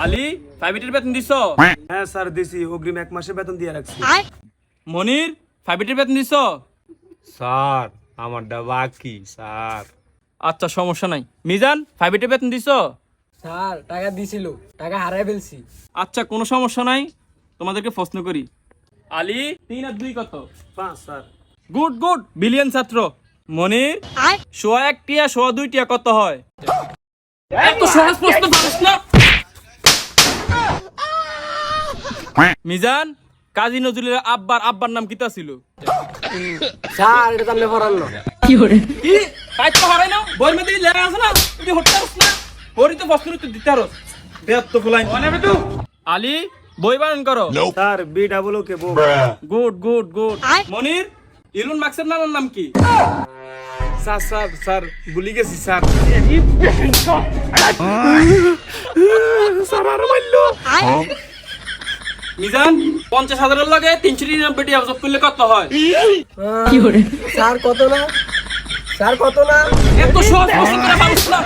আলী 5 এর বেতন দিছো? হ্যাঁ স্যার দিছি, অগ্রিম 1 মাসের বেতন দিয়ে রাখছি। মনির 5 এর বেতন দিছো? স্যার আমারটা বাকি স্যার। আচ্ছা সমস্যা নাই। মিজান 5 এর বেতন দিছো? স্যার টাকা দিছিল, টাকা হারাই ফেলছি। আচ্ছা কোনো সমস্যা নাই, তোমাদেরকে প্রশ্ন করি। আলী 3 আর 2 কত? 5 স্যার। গুড গুড, বিলিয়ন ছাত্র। মনির 1 টিয়া 2 টিয়া কত হয়? এত সহজ প্রশ্ন পারিস না। মিজান কাজী নজরুলের আব্বার নাম কিতা ছিল? স্যার এটা তো আপনি পড়ানো। কি কাজ তো হারাই না, বইয়ের মধ্যে লেখা আছে না, তুই হটতে পারছ না। ওরই তো প্রশ্ন উত্তর দিতে পারছ। বেয়াত তো ফুলাই মনে তো। আলী বই বানান করো। Sir B double O K. Good good good. মনির ইলন মাস্কের নানার নাম কি? স্যার স্যার স্যার ভুলে গেছি স্যার। স্যার আর মারলো। মিজান 50,000 লাগে 399 টাকা যোগ করলে কত হয়? স্যার কত না? স্যার কত না? এত সহজ প্রশ্ন করে পারিস না।